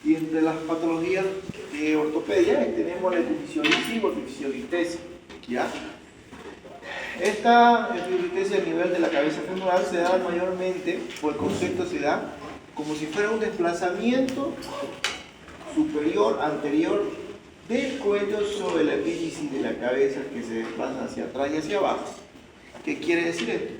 Y entre las patologías de ortopedia tenemos la epifisiolisis o epifisiolistesis, ¿ya? Esta epifisiolistesis a nivel de la cabeza femoral se da mayormente, o el concepto se da como si fuera un desplazamiento superior, anterior del cuello sobre la epífisis de la cabeza que se desplaza hacia atrás y hacia abajo. ¿Qué quiere decir esto?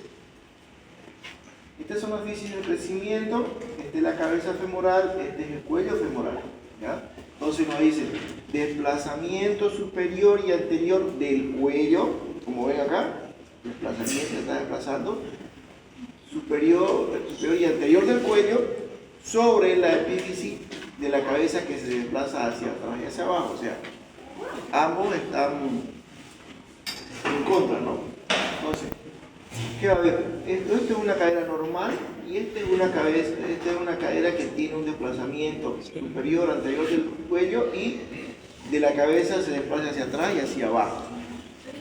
Estas son las epífisis del crecimiento, esta es la cabeza femoral, este es el cuello femoral, ¿ya? Entonces nos dice desplazamiento superior y anterior del cuello, como ven acá, desplazamiento, se está desplazando superior y anterior del cuello sobre la epífisis de la cabeza que se desplaza hacia atrás y hacia abajo, o sea, ambos están en contra, ¿no? Entonces, ¿qué va a haber? Esto es una cadera normal y esta es una cadera que tiene un desplazamiento superior, anterior del cuello y de la cabeza se desplaza hacia atrás y hacia abajo,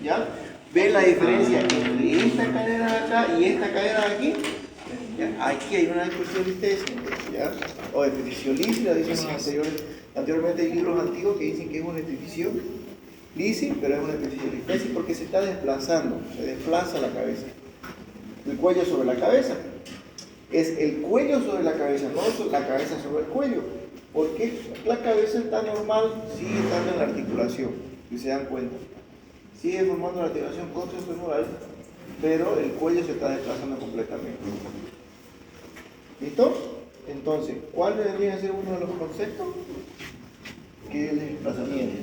¿ya? ¿Ven la diferencia entre esta cadera de acá y esta cadera de aquí? ¿Ya? Aquí hay una epifisiolistesis, ¿ya? O epifisiolisis, la dicen anteriormente hay libros antiguos que dicen que es una epifisiolisis, pero es una epifisiolistesis porque se está desplazando, se desplaza la cabeza. El cuello sobre la cabeza. Es el cuello sobre la cabeza, no la cabeza sobre el cuello. Porque la cabeza está normal, sigue estando en la articulación, si se dan cuenta. Sigue formando la articulación coxofemoral, pero el cuello se está desplazando completamente. ¿Listo? Entonces, ¿cuál debería ser uno de los conceptos? ¿Qué es el desplazamiento?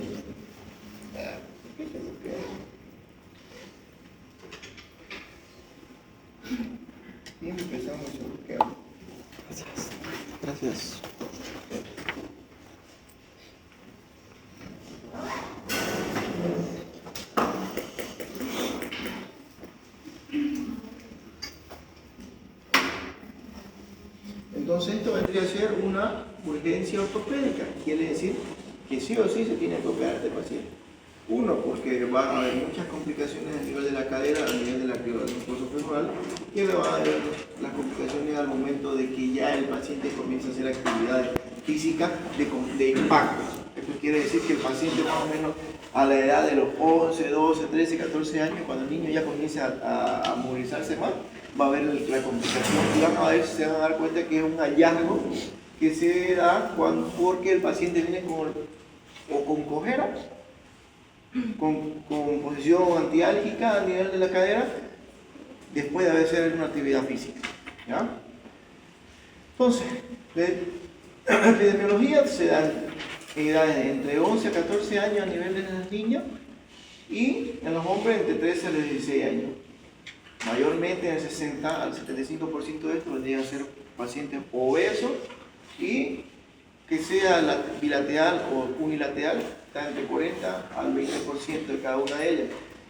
¿Qué es lo que es? Y empezamos a buscar. Gracias. Gracias. Entonces esto vendría a ser una urgencia ortopédica, quiere decir que sí o sí se tiene que operar a este paciente. Uno, porque van a haber muchas complicaciones a nivel de la cadera, a nivel de la articulación coxofemoral, y le van a haber las complicaciones al momento de que ya el paciente comienza a hacer actividades físicas de impacto. Esto quiere decir que el paciente más o menos a la edad de los 11, 12, 13, 14 años, cuando el niño ya comienza a movilizarse más, va a haber la complicación y se van a dar cuenta que es un hallazgo que se da porque el paciente viene con cojera, con posición antiálgica a nivel de la cadera, después de haber hecho una actividad física, ¿ya? Entonces, la epidemiología se da en edades entre 11 a 14 años a nivel de los niños y en los hombres entre 13 a 16 años. Mayormente en el 60 al 75% de esto vendrían a ser pacientes obesos y que sea bilateral o unilateral, está entre 40 al 20% de cada una de ellas.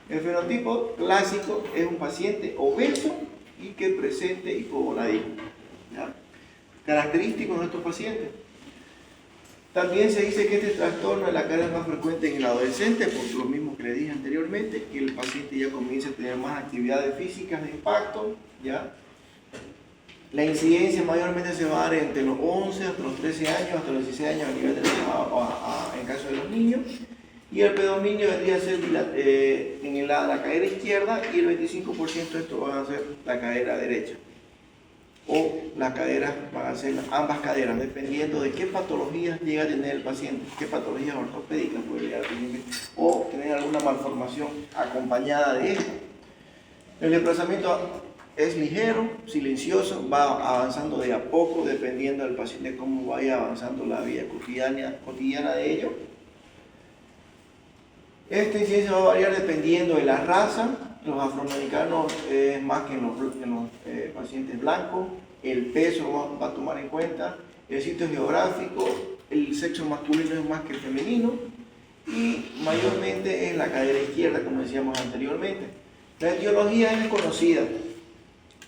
El fenotipo clásico es un paciente obeso y que presente hipogonadismo, ¿ya? Característico de estos pacientes. También se dice que este trastorno de la cadera es más frecuente en el adolescente, por lo mismo que le dije anteriormente, que el paciente ya comienza a tener más actividades físicas de impacto, ¿ya? La incidencia mayormente se va a dar entre los 11 hasta los 13 años, hasta los 16 años a nivel en caso de los niños, y el predominio vendría a ser en la cadera izquierda y el 25% de esto va a ser la cadera derecha. O las caderas van a ser ambas caderas, dependiendo de qué patologías llega a tener el paciente, qué patologías ortopédicas puede llegar a tener, o tener alguna malformación acompañada de esto. El desplazamiento es ligero, silencioso, va avanzando de a poco, dependiendo del paciente cómo vaya avanzando la vida cotidiana de ellos. Esta incidencia va a variar dependiendo de la raza. Los afroamericanos es más que en los pacientes blancos. El peso va a tomar en cuenta. El sitio geográfico, el sexo masculino es más que el femenino. Y mayormente es la cadera izquierda, como decíamos anteriormente. La etiología es desconocida.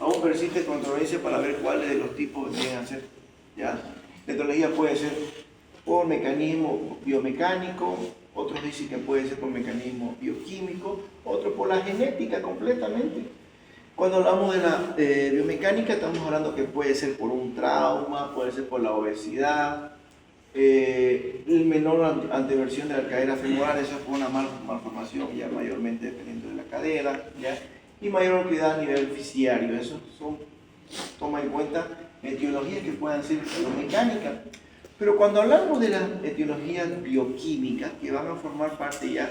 Aún persiste controversia para ver cuáles de los tipos deben hacer, ¿ya? La etiología puede ser por mecanismo biomecánico, otros dicen que puede ser por mecanismo bioquímico, otros por la genética completamente. Cuando hablamos de la biomecánica, estamos hablando que puede ser por un trauma, puede ser por la obesidad, El menor anteversión de la cadera femoral, eso es por una malformación ya mayormente dependiendo de la cadera, ¿ya? Y mayor movilidad a nivel fisiario. Eso toma en cuenta etiologías que puedan ser biomecánicas. Pero cuando hablamos de las etiologías bioquímicas, que van a formar parte ya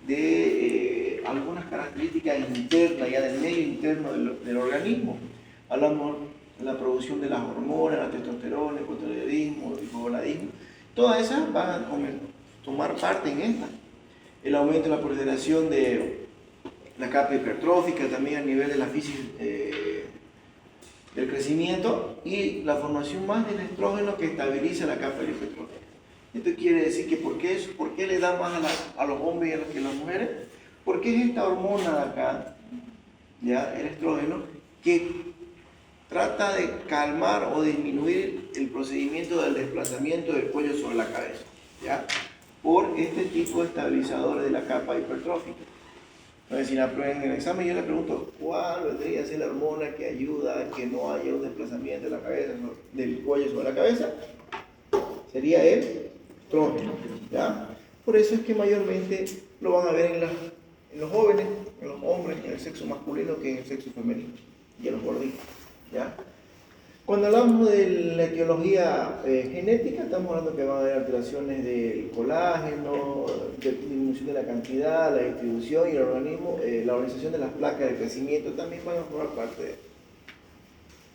de algunas características internas, ya del medio interno del organismo, hablamos de la producción de las hormonas, la testosterona, el hipotiroidismo, el hipogonadismo, todas esas van a tomar parte en esta. El aumento de la proliferación de la capa hipertrófica, también a nivel de la física del crecimiento, y la formación más del estrógeno que estabiliza la capa hipertrófica. Esto quiere decir que ¿por qué le da más a los hombres que a las mujeres? Porque es esta hormona de acá, ya, el estrógeno, que trata de calmar o disminuir el procedimiento del desplazamiento del cuello sobre la cabeza, ¿ya? Por este tipo de estabilizadores de la capa hipertrófica. Entonces, si en el examen yo le pregunto cuál vendría a ser la hormona que ayuda a que no haya un desplazamiento de la cabeza, del cuello sobre la cabeza, sería el estrógeno, ¿ya? Por eso es que mayormente lo van a ver en los jóvenes, en los hombres, en el sexo masculino que en el sexo femenino y en los gorditos, ¿ya? Cuando hablamos de la etiología genética, estamos hablando que van a haber alteraciones del colágeno, de disminución de la cantidad, la distribución y el organismo, la organización de las placas de crecimiento también van a formar parte de esto.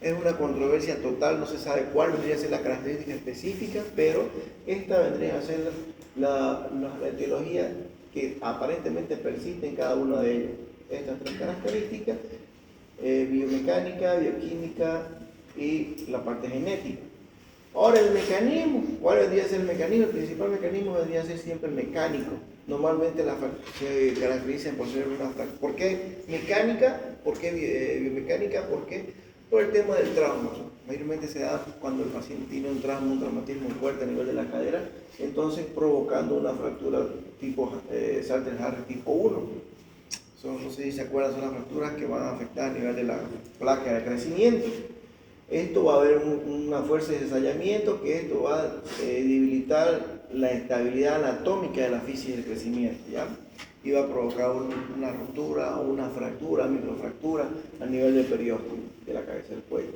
Es una controversia total, no se sabe cuál vendría a ser la característica específica, pero esta vendría a ser la etiología que aparentemente persiste en cada una de ellas. Estas tres características, biomecánica, bioquímica y la parte genética. Ahora el mecanismo, ¿cuál vendría a ser el mecanismo? El principal mecanismo vendría a ser siempre el mecánico. Normalmente se caracterizan por ser una fractura. ¿Por qué mecánica? ¿Por qué biomecánica? ¿Por qué? Por el tema del trauma. Mayormente se da cuando el paciente tiene un trauma, un traumatismo fuerte a nivel de la cadera, entonces provocando una fractura tipo Salter-Harris tipo 1. No sé si se acuerdan, son las fracturas que van a afectar a nivel de la placa de crecimiento. Esto va a haber una fuerza de ensayamiento, que esto va a debilitar la estabilidad anatómica de la física del crecimiento, ¿ya? Y va a provocar una ruptura o una fractura, microfractura a nivel del periósteo de la cabeza del cuello.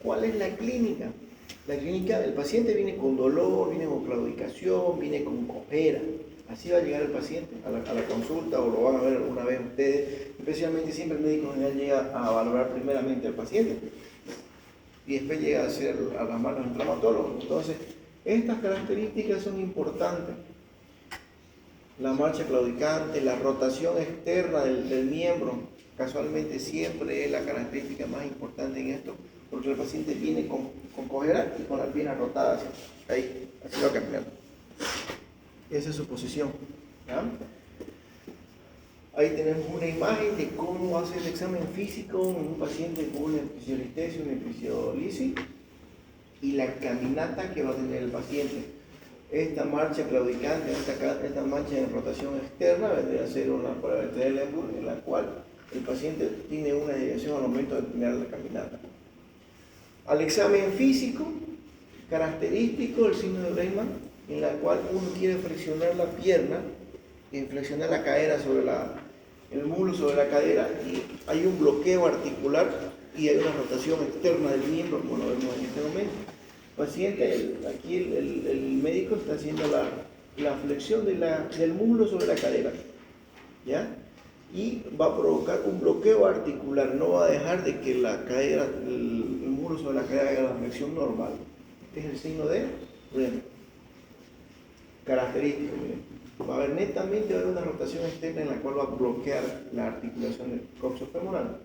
¿Cuál es la clínica? La clínica, el paciente viene con dolor, viene con claudicación, viene con cojera. Así va a llegar el paciente a la consulta, o lo van a ver alguna vez ustedes. Especialmente siempre el médico general llega a valorar primeramente al paciente y después llega a hacer a las manos del traumatólogo. Entonces, estas características son importantes. La marcha claudicante, la rotación externa del miembro, casualmente siempre es la característica más importante en esto, porque el paciente viene con cojera y con las piernas rotadas ahí, así va caminando. Esa es su posición, ¿ya? Ahí tenemos una imagen de cómo hacer el examen físico en un paciente con una episiolistesis, una episiolisis, y la caminata que va a tener el paciente. Esta marcha claudicante, esta marcha de rotación externa, vendría a ser una prueba de Trendelenburg, en la cual el paciente tiene una desviación al momento de terminar la caminata. Al examen físico, característico, el signo de Breimann, en la cual uno quiere flexionar la pierna, flexionar la cadera sobre el muslo sobre la cadera, y hay un bloqueo articular y hay una rotación externa del miembro, como lo vemos en este momento. Paciente, aquí el médico está haciendo la flexión del muslo sobre la cadera, ¿ya? Y va a provocar un bloqueo articular, no va a dejar de que la cadera, el muslo sobre la cadera haga la flexión normal. Este es el signo de Breimann. Característico, miren. Va a haber netamente una rotación externa en la cual va a bloquear la articulación del coxo femoral.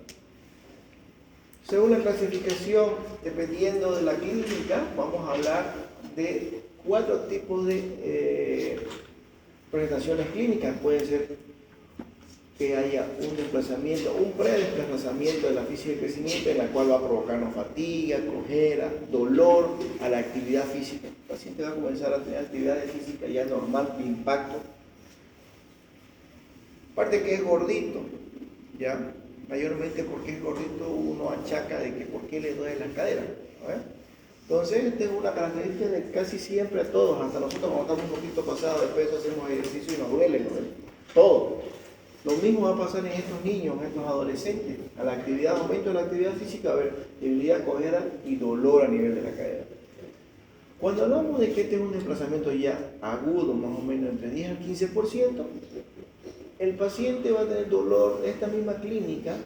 Según la clasificación, dependiendo de la clínica, vamos a hablar de 4 tipos de presentaciones clínicas. Puede ser que haya un desplazamiento, un predesplazamiento de la física de crecimiento, en la cual va a provocarnos fatiga, cojera, dolor a la actividad física. El paciente va a comenzar a tener actividades físicas ya normal de impacto. Aparte que es gordito, ¿ya? Mayormente porque es gordito uno achaca de que por qué le duele la cadera, ¿no? Entonces, esta es una característica de casi siempre a todos, hasta nosotros cuando estamos un poquito pasados de peso hacemos ejercicio y nos duele, ¿no? Todo. Lo mismo va a pasar en estos niños, en estos adolescentes. A la actividad, aumento de la actividad física, va a haber debilidad, cojera y dolor a nivel de la cadera. Cuando hablamos de que este es un desplazamiento ya agudo, más o menos entre 10 al 15%, el paciente va a tener dolor de esta misma clínica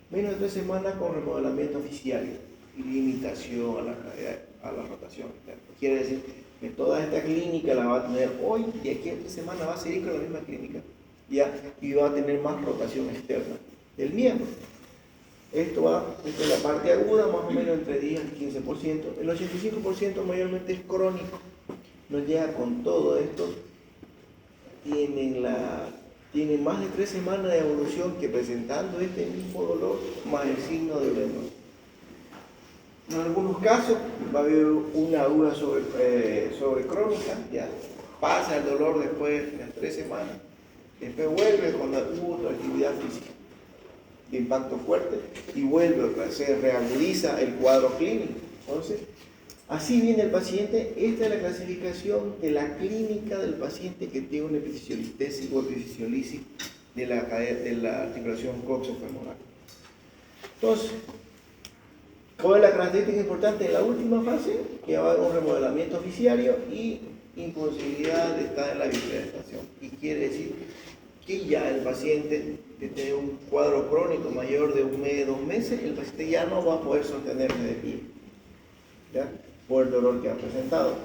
menos de 3 semanas con remodelamiento fasciario y limitación a la rotación. Quiere decir que toda esta clínica la va a tener hoy y aquí en 3 semanas va a seguir con la misma clínica, ¿ya? Y va a tener más rotación externa del miembro. Esto va desde la parte aguda, más o menos entre 10 al 15%. El 85% mayormente es crónico. No llega con todo esto. Tienen más de 3 semanas de evolución que presentando este mismo dolor más el signo de dolor. En algunos casos va a haber una aguda sobre crónica, ya pasa el dolor después de las 3 semanas, después vuelve con la otra actividad física de impacto fuerte y vuelve otra vez, se reagudiza el cuadro clínico. Entonces, así viene el paciente. Esta es la clasificación de la clínica del paciente que tiene una epifisiolistesis o epifisiolisis de la articulación coxofemoral. Entonces, ¿cuál es la característica importante en la última fase? Que va a haber un remodelamiento fasciario y imposibilidad de estar en la bipedestación. Y quiere decir que ya el paciente que tiene un cuadro crónico mayor de 1 mes, 2 meses, el paciente ya no va a poder sostenerse de pie, ¿ya? Por el dolor que ha presentado.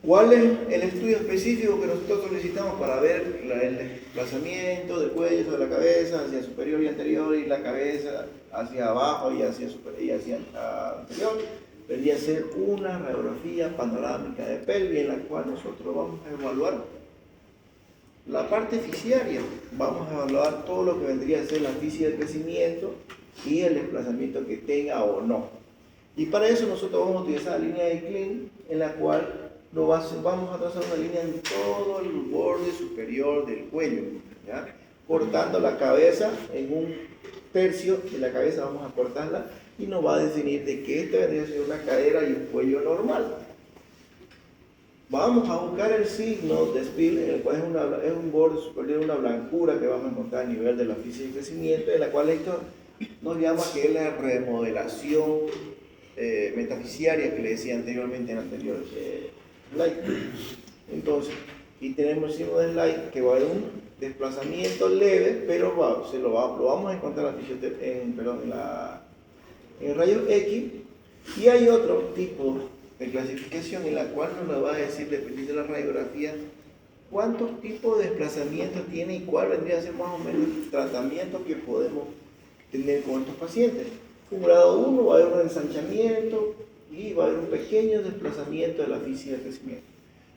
¿Cuál es el estudio específico que nosotros solicitamos para ver el desplazamiento del cuello sobre la cabeza hacia superior y anterior y la cabeza hacia abajo y hacia anterior? Debería ser una radiografía panorámica de pelvis en la cual nosotros vamos a evaluar la parte fasciaria. Vamos a evaluar todo lo que vendría a ser la física del crecimiento y el desplazamiento que tenga o no. Y para eso nosotros vamos a utilizar la línea de Klein, en la cual vamos a trazar una línea en todo el borde superior del cuello, ¿ya? Cortando la cabeza en 1/3 de la cabeza, vamos a cortarla y nos va a definir de que esta vendría a ser una cadera y un cuello normal. Vamos a buscar el signo de Spill, en el cual es un borde superior, una blancura que vamos a encontrar a nivel de la física de crecimiento, en la cual esto nos llama que es la remodelación metafisiaria que le decía anteriormente en el anterior slide. Entonces, y tenemos el signo de slide que va a haber un desplazamiento leve, pero lo vamos a encontrar en rayos X. Y hay otro tipo de clasificación en la cual nos va a decir, dependiendo de la radiografía, cuántos tipos de desplazamiento tiene y cuál vendría a ser más o menos el tratamiento que podemos tener con estos pacientes. En grado 1 va a haber un ensanchamiento y va a haber un pequeño desplazamiento de la física de crecimiento.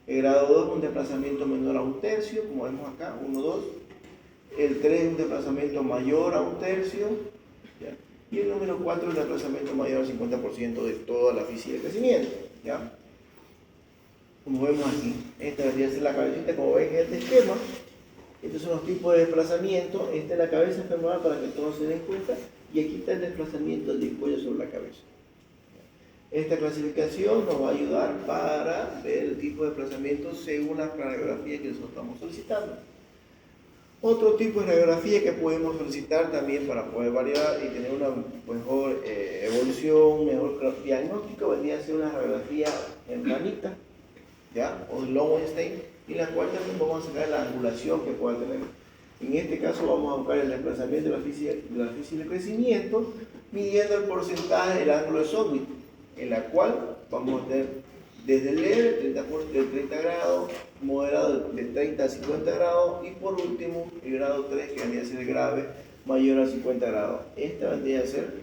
El grado 2 un desplazamiento menor a 1/3, como vemos acá, 1, 2. El 3 un desplazamiento mayor a 1/3. ¿Ya? Y el número 4 un desplazamiento mayor al 50% de toda la física de crecimiento. ¿Ya? Como vemos aquí, esta debería ser la cabecita, como ven en este esquema. Estos son los tipos de desplazamiento. Esta es la cabeza femoral para que todos se den cuenta. Y aquí está el desplazamiento del cuello sobre la cabeza. Esta clasificación nos va a ayudar para ver el tipo de desplazamiento según la radiografía que nosotros estamos solicitando. Otro tipo de radiografía que podemos solicitar también para poder variar y tener una mejor evolución, mejor diagnóstico, vendría a ser una radiografía en ranita, ¿ya? O de Lowenstein, en la cual también vamos a sacar la angulación que pueda tener. En este caso vamos a buscar el desplazamiento de la física de crecimiento, midiendo el porcentaje del ángulo de Sowit, en la cual vamos a tener desde leve, 30 grados, moderado de 30 a 50 grados y por último el grado 3 que vendría a ser grave, mayor a 50 grados. Esta vendría a ser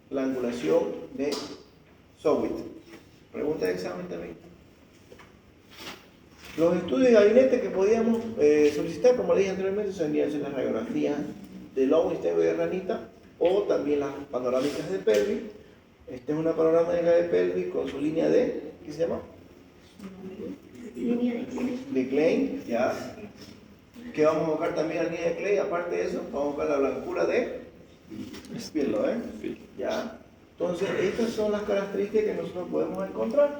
la angulación de Sowit. Pregunta de examen también. Los estudios de gabinete que podíamos solicitar, como le dije anteriormente, vendrían a ser las radiografías de Lowenstein de ranita o también las panorámicas de pelvis. Esta es una panorámica de pelvis con su línea de, ¿qué se llama? Línea de Klein. De Klein, ya. Que vamos a buscar también la línea de Klein, aparte de eso, vamos a buscar la blancura de Spill, ¿eh? Ya. Entonces, estas son las características que nosotros podemos encontrar.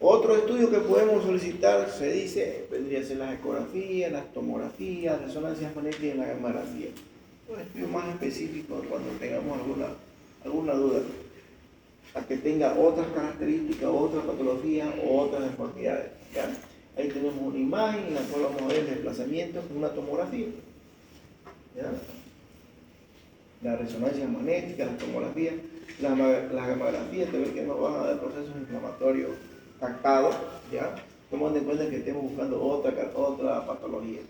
Otro estudio que podemos solicitar, se dice, vendría a ser las ecografías, las tomografías, resonancias magnéticas y la gamografía. Un estudio más específico cuando tengamos alguna duda, a que tenga otras características, otras patologías o otras deformidades. ¿Ya? Ahí tenemos una imagen en la cual vamos a ver el desplazamiento con una tomografía. ¿Ya? La resonancia magnética, las tomografías, las gamografías, te ven que nos van a dar procesos inflamatorios captados, ¿ya? Tomando en cuenta que estemos buscando otra patología.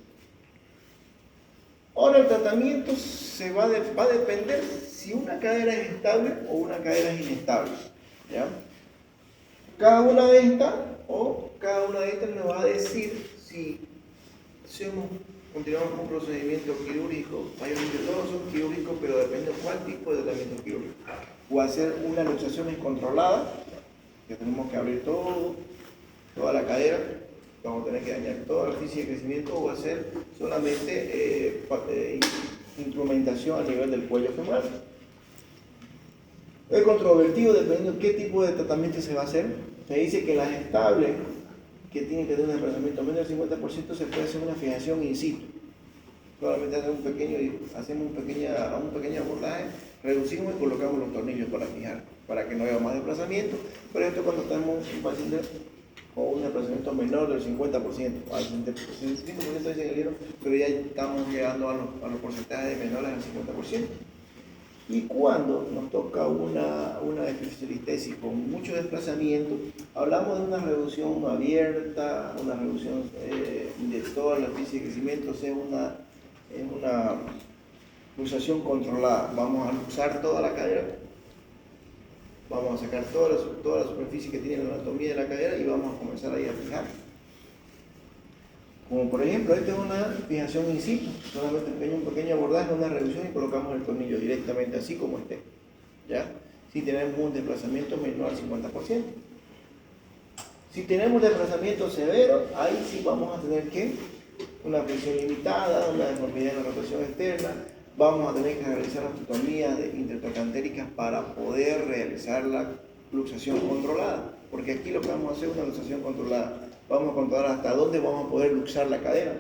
Ahora el tratamiento va a depender si una cadera es estable o una cadera es inestable, ¿ya? Cada una de estas nos va a decir si continuamos con un procedimiento quirúrgico. Mayormente todos son quirúrgicos, pero depende de cuál tipo de tratamiento quirúrgico. O hacer una luxación controlada, que tenemos que abrir toda la cadera, vamos a tener que dañar toda la física de crecimiento, o hacer solamente instrumentación a nivel del cuello femoral. Es controvertido dependiendo de qué tipo de tratamiento se va a hacer. Se dice que las estables, que tienen que tener un desplazamiento menos del 50%, se puede hacer una fijación in situ. Solamente hacemos un pequeño abordaje, reducimos y colocamos los tornillos para fijar, para que no haya más desplazamiento. Pero esto cuando tenemos un paciente con un desplazamiento menor del 50%, al 65% dicen el libro, pero ya estamos llegando a los porcentajes menores al 50%. Y cuando nos toca una especialistesis con mucho desplazamiento, hablamos de una reducción abierta, una reducción de toda la física de crecimiento, sea una luxación controlada. Vamos a luxar toda la cadera, vamos a sacar toda la superficie que tiene la anatomía de la cadera y vamos a comenzar ahí a fijar. Como por ejemplo, esta es una fijación in situ, solamente un pequeño abordaje, una reducción y colocamos el tornillo directamente así como esté. ¿Ya? Si tenemos un desplazamiento menor al 50%. Si tenemos desplazamiento severo, ahí sí vamos a tener que una presión limitada, una deformidad en la rotación externa, vamos a tener que realizar osteotomías intertrocantéricas para poder realizar la luxación controlada, porque aquí lo que vamos a hacer es una luxación controlada. Vamos a controlar hasta dónde vamos a poder luxar la cadera.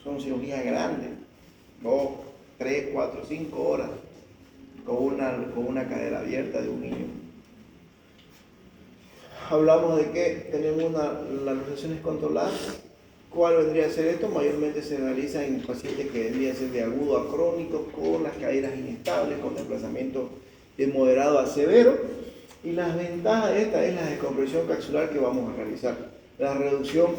Son cirugías grandes, 2, 3, 4, 5 horas con una cadera abierta de un niño. Hablamos de que tenemos las luxaciones controladas. ¿Cuál vendría a ser esto? Mayormente se realiza en pacientes que vendrían a ser de agudo a crónico, con las caderas inestables, con desplazamiento de moderado a severo. Y las ventajas de esta es la descompresión capsular que vamos a realizar. La reducción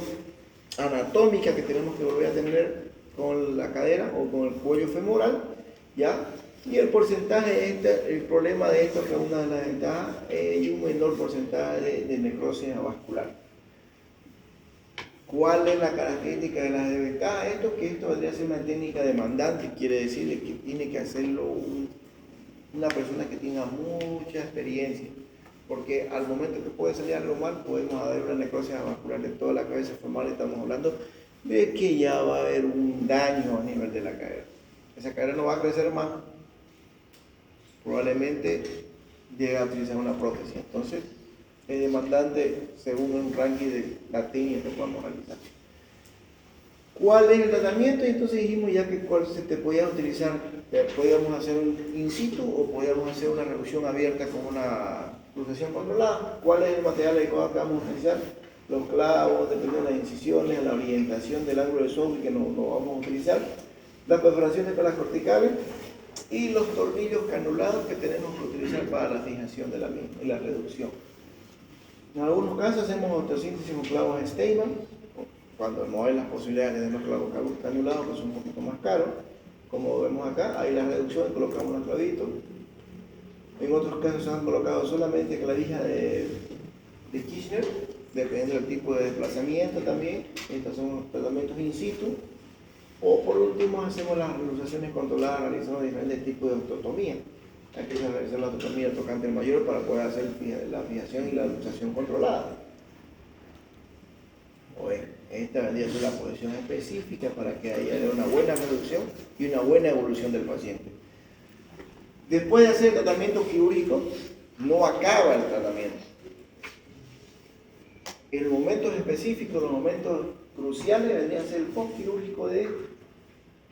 anatómica que tenemos que volver a tener con la cadera o con el cuello femoral, ¿ya? Y el porcentaje, el problema de esto, que es una de las ventajas, y un menor porcentaje de necrosis vascular. ¿Cuál es la característica de las desventajas? Que esto vendría a ser una técnica demandante, quiere decir que tiene que hacerlo una persona que tenga mucha experiencia, porque al momento que puede salir algo mal, podemos haber una necrosis vascular de toda la cabeza femoral. Estamos hablando de que ya va a haber un daño a nivel de la cadera. Esa cadera no va a crecer más, probablemente llegue a utilizar una prótesis. Entonces, es demandante según un ranking de la técnica que podamos realizar. ¿Cuál es el tratamiento? Entonces dijimos ya que cuál se te podía utilizar. Podíamos hacer un in situ o podíamos hacer una reducción abierta con una luxación controlada. ¿Cuál es el material adecuado que vamos a utilizar? Los clavos, dependiendo de las incisiones, la orientación del ángulo de software que no vamos a utilizar, las perforaciones para las corticales y los tornillos canulados que tenemos que utilizar para la fijación de la misma y la reducción. En algunos casos hacemos osteosíntesis con clavos Steinmann, cuando no hay las posibilidades de tener los clavos canulados, que son un poquito más caros. Como vemos acá, ahí la reducción, colocamos unos clavitos. En otros casos se han colocado solamente clavijas de Kirchner, dependiendo del tipo de desplazamiento también. Estos son los tratamientos in situ. O por último hacemos las luxaciones controladas, realizando diferentes tipos de osteotomía. Aquí se realiza la osteotomía trocánter mayor para poder hacer la fijación y la luxación controlada. Bueno, esta vendría a ser la posición específica para que haya una buena reducción y una buena evolución del paciente. Después de hacer tratamiento quirúrgico, no acaba el tratamiento. En los momentos específicos, los momentos cruciales, vendría a ser el postquirúrgico de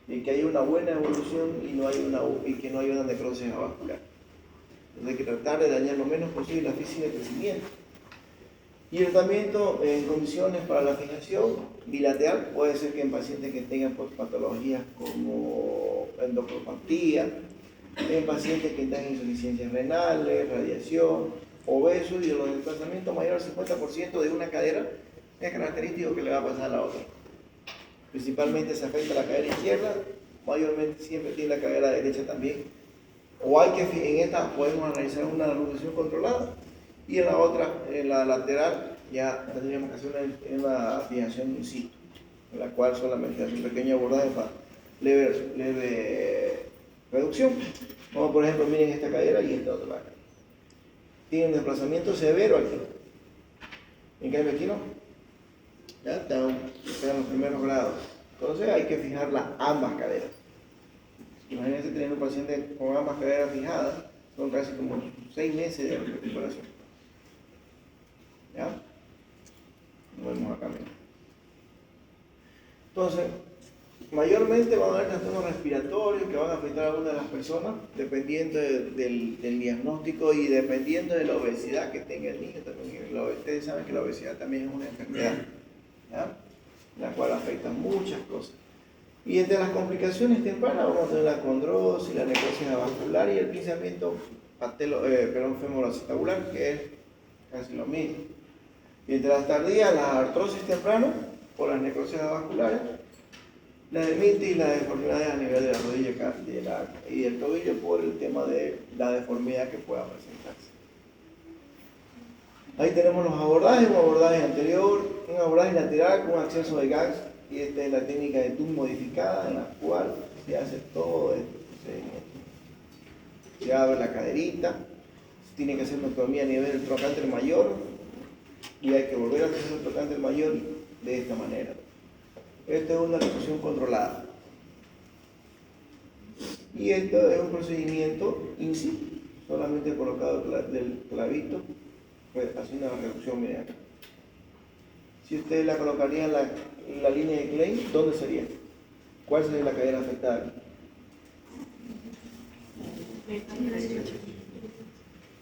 que haya una buena evolución y que no haya una necrosis avascular. Entonces hay que tratar de dañar lo menos posible la física de crecimiento. Y el tratamiento en condiciones para la fijación bilateral puede ser que en pacientes que tengan patologías como endocronopatía, en pacientes que tengan insuficiencias renales, radiación, obesos y los desplazamientos mayor al 50% de una cadera, es característico que le va a pasar a la otra. Principalmente se afecta a la cadera izquierda, mayormente siempre tiene la cadera derecha también. O hay que, en esta podemos realizar una lubricación controlada y en la otra, en la lateral, ya tendríamos que hacer una fijación in situ, en la cual solamente hace un pequeño abordaje para leve reducción. Como por ejemplo, miren esta cadera y esta otra. Tiene un desplazamiento severo aquí. En cambio aquí no. Ya están en los primeros grados. Entonces hay que fijar ambas caderas. Imagínense tener un paciente con ambas caderas fijadas, son casi como 6 meses de recuperación. ¿Ya? Lo vemos acá mismo. Entonces, mayormente van a haber trastornos respiratorios que van a afectar a algunas de las personas, dependiendo del diagnóstico y dependiendo de la obesidad que tenga el niño. También, ustedes saben que la obesidad también es una enfermedad, ¿ya? La cual afecta muchas cosas. Y entre las complicaciones tempranas vamos a tener la condrosis, la necrosis avascular y el pinzamiento femoroacetabular, que es casi lo mismo. Y entre las tardías, la artrosis temprana por las necrosis avasculares, la dermitis y la deformidad a nivel de la rodilla y el tobillo por el tema de la deformidad que pueda presentarse. Ahí tenemos los abordajes, un abordaje anterior, un abordaje lateral con acceso de gags, y esta es la técnica de TUM modificada en la cual se hace todo este procedimiento. Se abre la caderita, se tiene que hacer una ectomía a nivel del trocánter mayor y hay que volver a hacer el trocánter mayor de esta manera. Esta es una reducción controlada. Y esto es un procedimiento in situ, solamente colocado del clavito, pues haciendo una reducción mediana. Si ustedes la colocarían en la línea de Klein, ¿dónde sería? ¿Cuál sería la cadera afectada?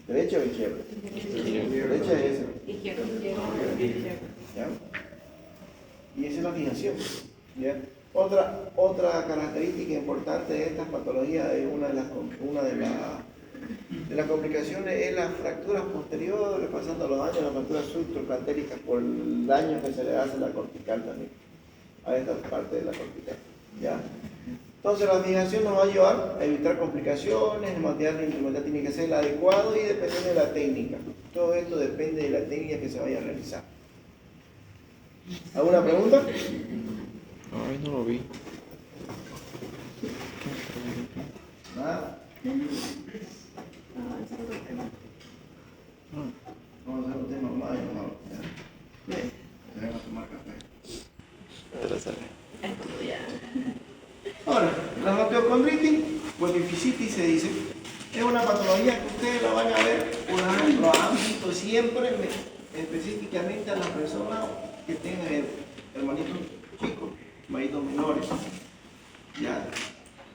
¿Derecha o izquierda? Derecha es esa. Izquierda. ¿Ya? Y esa es la fijación. ¿Ya? Otra característica importante de estas patologías, una de las complicaciones es las fracturas posteriores, pasando los años, las fracturas subtrocantéricas por el daño que se le hace a la cortical también, a esta parte de la cortical. ¿Ya? Entonces la fijación nos va a ayudar a evitar complicaciones, el material de instrumental tiene que ser el adecuado y depende de la técnica. Todo esto depende de la técnica que se vaya a realizar. ¿Alguna pregunta? Ay, no lo vi. Nada. Vamos a hacer un tema más. Bien, vamos a tomar café. Ahora, la osteocondritis, o epifisitis se dice, es una patología que ustedes la van a ver, o lo han visto siempre, específicamente a las personas que tengan hermanitos chicos, hermanitos menores, ¿ya?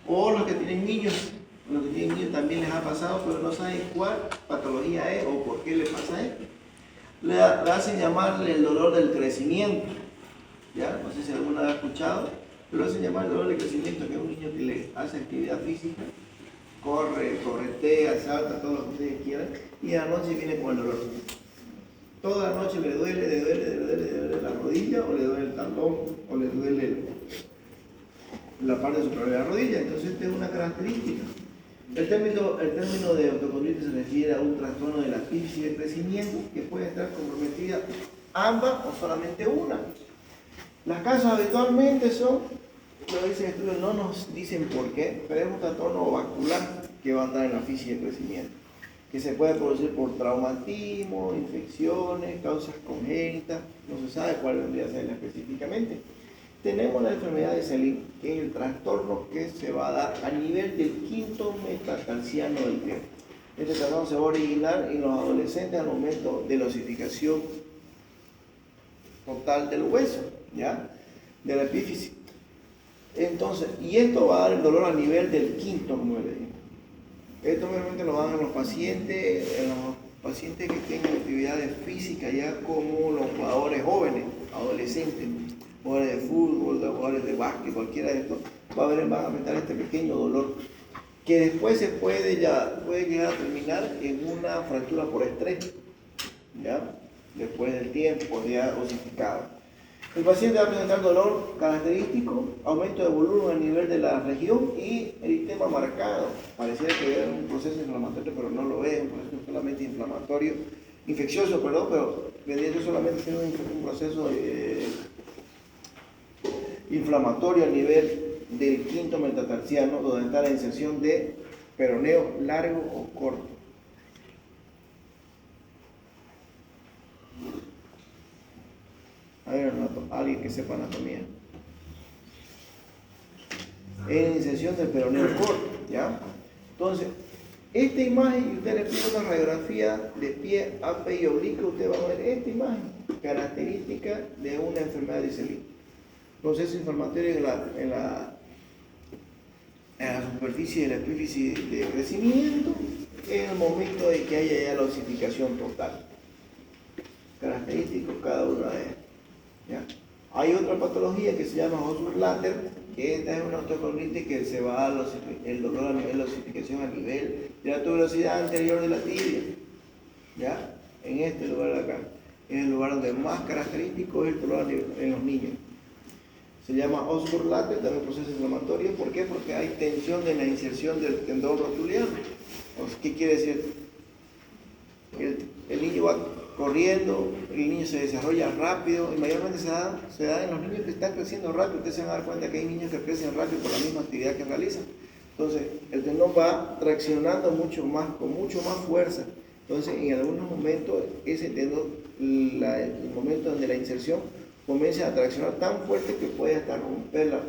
O los que tienen niños. Los que tienen niños también les ha pasado, pero no saben cuál patología es o por qué le pasa esto. Le hacen llamarle el dolor del crecimiento. ¿Ya? No sé si alguna vez ha escuchado, pero hacen llamar el dolor del crecimiento, que es un niño que le hace actividad física, corretea, salta, todo lo que ustedes quieran, y a la noche viene con el dolor. Toda la noche le duele la rodilla, o le duele el talón, o le duele la parte superior de la rodilla. Entonces esta es una característica. El término de osteocondritis se refiere a un trastorno de la física de crecimiento que puede estar comprometida ambas o solamente una. Las causas habitualmente son, lo dicen estudios, no nos dicen por qué, pero es un trastorno vascular que va a andar en la física de crecimiento, que se puede producir por traumatismo, infecciones, causas congénitas, no se sabe cuál vendría a ser específicamente. Tenemos la enfermedad de Selin, que es el trastorno que se va a dar a nivel del quinto metatarsiano del pie. Este tendón se va a originar en los adolescentes al momento de la osificación total del hueso, ¿ya? De la epífisis. Entonces, y esto va a dar el dolor a nivel del quinto, como le digo. Esto obviamente lo dan a los pacientes que tengan actividades físicas ya como los jugadores jóvenes, adolescentes, jugadores de fútbol, jugadores de básquet, cualquiera de estos, van a aumentar este pequeño dolor que después puede llegar a terminar en una fractura por estrés, ¿ya? Después del tiempo ya osificado. El paciente va a presentar dolor característico, aumento de volumen a nivel de la región y eritema marcado. Pareciera que es un proceso inflamatorio, pero no lo es, un proceso solamente inflamatorio, infeccioso, pero vendría solamente siendo un proceso inflamatorio a nivel del quinto metatarsiano, donde está la inserción de peroneo largo o corto. A ver, alguien que sepa anatomía. En inserción del peroneo corto, ¿ya? Entonces, esta imagen, usted le pide una radiografía de pie, AP y oblicuo, usted va a ver esta imagen, característica de una enfermedad de Selin. Proceso inflamatorio en la superficie de la epífisis de crecimiento, en el momento de que haya ya la osificación total. Característicos cada una de ellas. ¿Ya? Hay otra patología que se llama Osgood-Schlatter, que esta es una osteocondritis que se va a el dolor a nivel de osificación a nivel de la tuberosidad anterior de la tibia. ¿Ya? En este lugar de acá. Es el lugar donde más característico es el dolor en los niños. Se llama Osgood-Schlatter, también proceso inflamatorio. ¿Por qué? Porque hay tensión en la inserción del tendón rotuliano. ¿Qué quiere decir? El niño va corriendo, el niño se desarrolla rápido y mayormente se da en los niños que están creciendo rápido. Ustedes se van a dar cuenta que hay niños que crecen rápido por la misma actividad que realizan. Entonces, el tendón va traccionando con mucho más fuerza. Entonces, en algunos momentos, ese tendón, el momento donde la inserción comienza a traccionar tan fuerte que puede hasta romper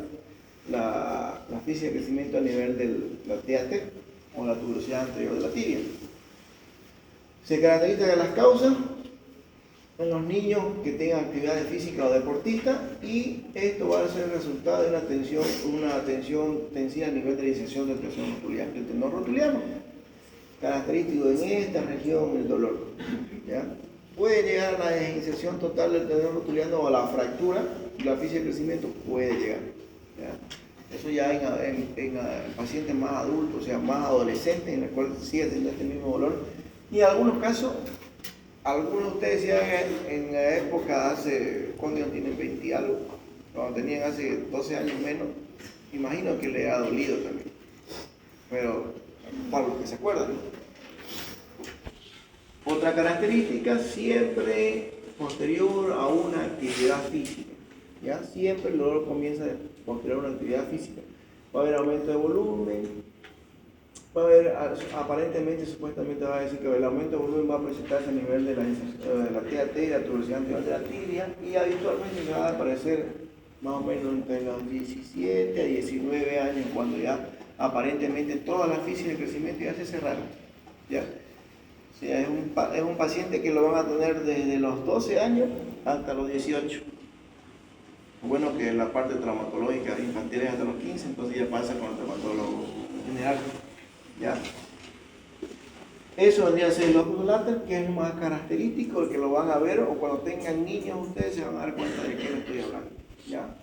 la física de crecimiento a nivel de la TAT o la tuberosidad anterior de la tibia. Se caracteriza de las causas en los niños que tengan actividades físicas o deportistas, y esto va a ser el resultado de una tensión tensiva a nivel de la inserción del tendón rotuliano, característico en esta región el dolor. ¿Ya? Puede llegar a la desinserción total del tendón rotuliano o a la fractura, y la física de crecimiento puede llegar. ¿Ya? Eso ya en pacientes más adultos, o sea, más adolescentes, en el cual sigue teniendo este mismo dolor. Y en algunos casos, algunos de ustedes decían en la época cuando tienen 20 y algo, cuando tenían hace 12 años menos, imagino que le ha dolido también. Pero para los que se acuerdan, ¿no? Otra característica, siempre posterior a una actividad física. ¿Ya? Siempre el dolor comienza posterior a una actividad física. Va a haber aumento de volumen. Va a haber, aparentemente, supuestamente va a decir que el aumento de volumen va a presentarse a nivel de la TAT y la tuberosidad anterior de la tibia, y habitualmente se va a aparecer más o menos entre los 17 a 19 años, cuando ya aparentemente todas las físicas de crecimiento ya se cerraron. ¿Ya? O sea, es un paciente que lo van a tener desde los 12 años hasta los 18. Bueno, que la parte traumatológica infantil es hasta los 15, entonces ya pasa con el traumatólogo general. ¿Ya? Eso vendría a ser el Osgood-Schlatter, que es lo más característico, el que lo van a ver, o cuando tengan niños ustedes se van a dar cuenta de quién estoy hablando. ¿Ya?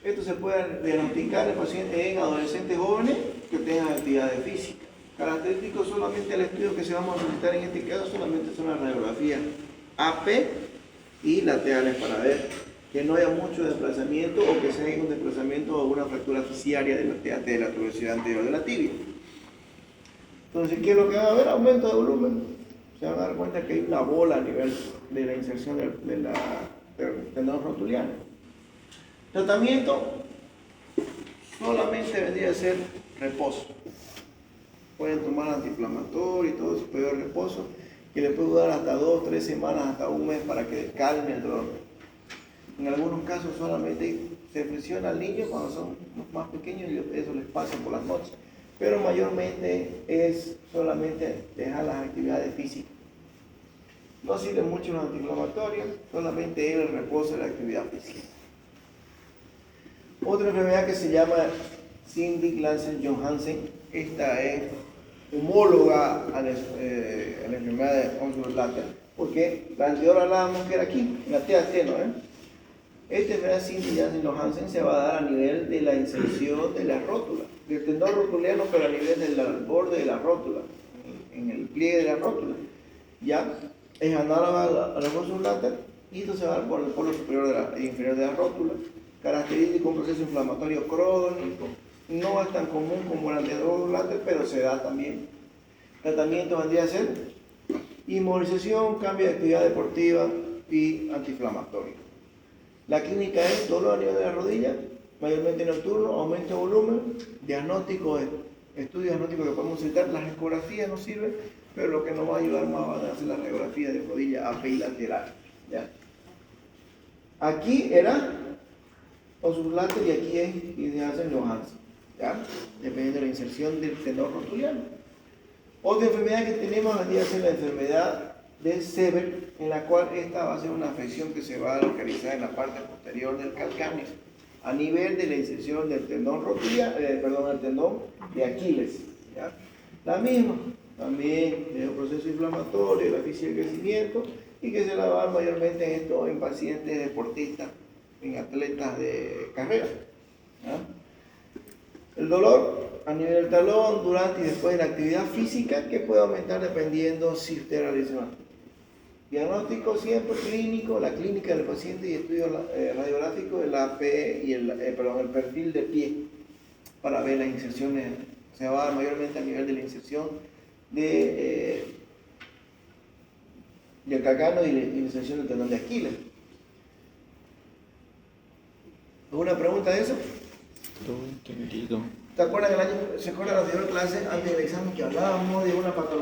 Esto se puede diagnosticar en adolescentes jóvenes que tengan actividades físicas. Característico solamente el estudio que se vamos a necesitar en este caso solamente son las radiografías AP y laterales para ver que no haya mucho desplazamiento o que se haya un desplazamiento o una fractura fasciaria de la TAT, de la tuberosidad anterior de la tibia. Entonces, ¿qué es lo que va a haber? Aumento de volumen. Se van a dar cuenta que hay una bola a nivel de la inserción del tendón rotuliano. Tratamiento solamente vendría a ser reposo. Pueden tomar antiinflamatorio y todo eso, pero el reposo, que le puede durar hasta 2, 3 semanas, hasta un mes para que calme el dolor. En algunos casos solamente se presiona al niño cuando son más pequeños y eso les pasa por las noches. pero mayormente es solamente dejar las actividades físicas. No sirven mucho los antiinflamatorios, solamente es el reposo de la actividad física. Otra enfermedad que se llama Cindy Glanson-Johansen, esta es homóloga a la enfermedad de Osgood-Schlatter, porque la anterior hablábamos que era aquí, en la TAT, ¿no? Esta enfermedad Cindy Glanson-Johansen se va a dar a nivel de la inserción de la rótula, del tendón rotuliano, pero a nivel del borde de la rótula, en el pliegue de la rótula. ¿Ya? Es análoga a la Osgood-Schlatter y esto se va a dar por el polo superior e inferior de la rótula, característico un proceso inflamatorio crónico. No es tan común como el anterior, pero se da también. Tratamiento vendría a ser inmovilización, cambio de actividad deportiva y antiinflamatorio. La clínica es dolor a nivel de la rodilla, mayormente nocturno, aumento de volumen, diagnóstico, estudio diagnóstico que podemos citar. Las ecografías no sirven, pero lo que nos va a ayudar más va a ser la radiografía de rodilla apilateral. ¿Ya? Aquí era Osgood-Schlatter y aquí es Glanson-Johansen. ¿Ya? Dependiendo de la inserción del tendón rotuliano. Otra enfermedad que tenemos vendría a ser la enfermedad de Sever, en la cual esta va a ser una afección que se va a localizar en la parte posterior del calcáneo, a nivel de la inserción del tendón rotuliano, el tendón de Aquiles. ¿Ya? La misma, también es un proceso inflamatorio, la física del crecimiento, y que se la va a dar mayormente en pacientes deportistas, en atletas de carrera. ¿Ya? El dolor a nivel del talón, durante y después de la actividad física, que puede aumentar dependiendo si usted realiza una. Diagnóstico siempre clínico, la clínica del paciente y estudio radiográfico del AP y el perfil de pie para ver las inserciones. Se va a dar mayormente a nivel de la inserción del calcáneo y la inserción del tendón de Aquiles. ¿Alguna pregunta de eso? Todo entendido. ¿Se acuerdan la anterior clase, antes del examen, que hablábamos de una patología?